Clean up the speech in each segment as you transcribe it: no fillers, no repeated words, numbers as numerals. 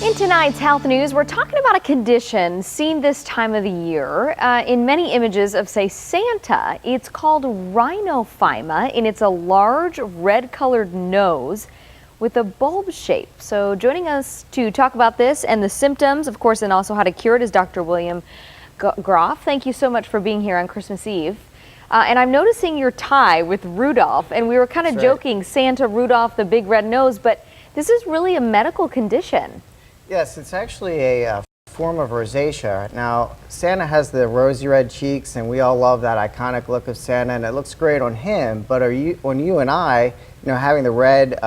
In tonight's health news, we're talking about a condition seen this time of the year in many images of, say, Santa. It's called rhinophyma, and it's a large red-colored nose with a bulb shape. So joining us to talk about this and the symptoms, of course, and also how to cure it is Dr. Groff. Thank you so much for being here on Christmas Eve. And I'm noticing your tie with Rudolph, and we were kind of joking, Santa, Rudolph, the big red nose, but this is really a medical condition. Yes, it's actually a form of rosacea. Now, Santa has the rosy red cheeks, and we all love that iconic look of Santa, and it looks great on him, but on you and I, having the red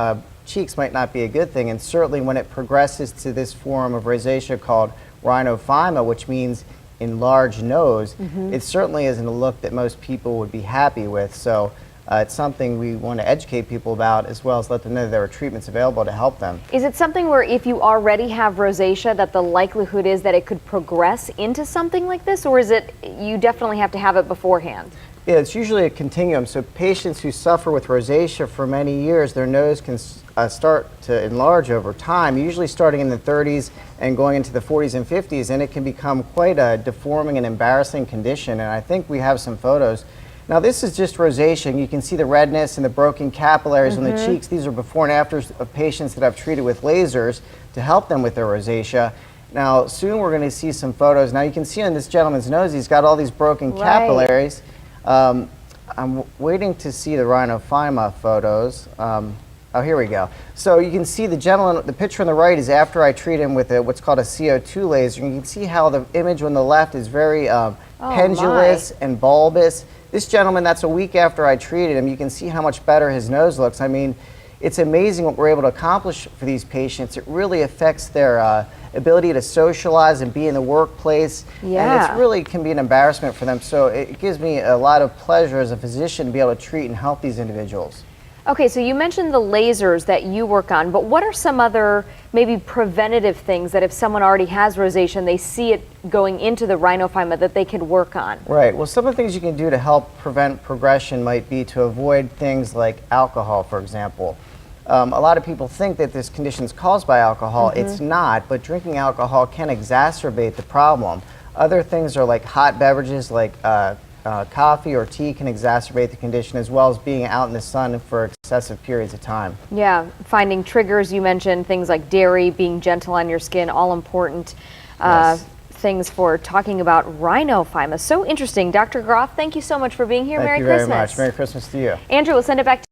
cheeks might not be a good thing, and certainly when it progresses to this form of rosacea called rhinophyma, which means enlarged nose, it certainly isn't a look that most people would be happy with. So it's something we want to educate people about, as well as let them know there are treatments available to help them. Is it something where if you already have rosacea that the likelihood is that it could progress into something like this, or is it you definitely have to have it beforehand? Yeah, it's usually a continuum. So patients who suffer with rosacea for many years, their nose can start to enlarge over time, usually starting in the 30s and going into the 40s and 50s, and it can become quite a deforming and embarrassing condition. And I think we have some photos. Now, this is just rosacea, and you can see the redness and the broken capillaries on the cheeks. These are before and afters of patients that I've treated with lasers to help them with their rosacea. Now, soon we're going to see some photos. Now, you can see on this gentleman's nose, he's got all these broken capillaries. I'm waiting to see the rhinophyma photos. Oh, here we go. So you can see the gentleman, the picture on the right is after I treat him with what's called a CO2 laser. And you can see how the image on the left is very pendulous and bulbous. This gentleman, that's a week after I treated him. You can see how much better his nose looks. I mean, it's amazing what we're able to accomplish for these patients. It really affects their ability to socialize and be in the workplace. And it really can be an embarrassment for them. So it gives me a lot of pleasure as a physician to be able to treat and help these individuals. Okay, so you mentioned the lasers that you work on, but what are some other maybe preventative things that if someone already has rosacea and they see it going into the rhinophyma that they could work on? Right. Well, some of the things you can do to help prevent progression might be to avoid things like alcohol, for example. A lot of people think that this condition is caused by alcohol. It's not, but drinking alcohol can exacerbate the problem. Other things are like hot beverages like coffee or tea can exacerbate the condition, as well as being out in the sun for excessive periods of time. Yeah, finding triggers, you mentioned things like dairy, being gentle on your skin, all important things for talking about rhinophyma. So interesting. Dr. Groff, thank you so much for being here. Thank you very much. Merry Christmas to you. Andrew, we'll send it back to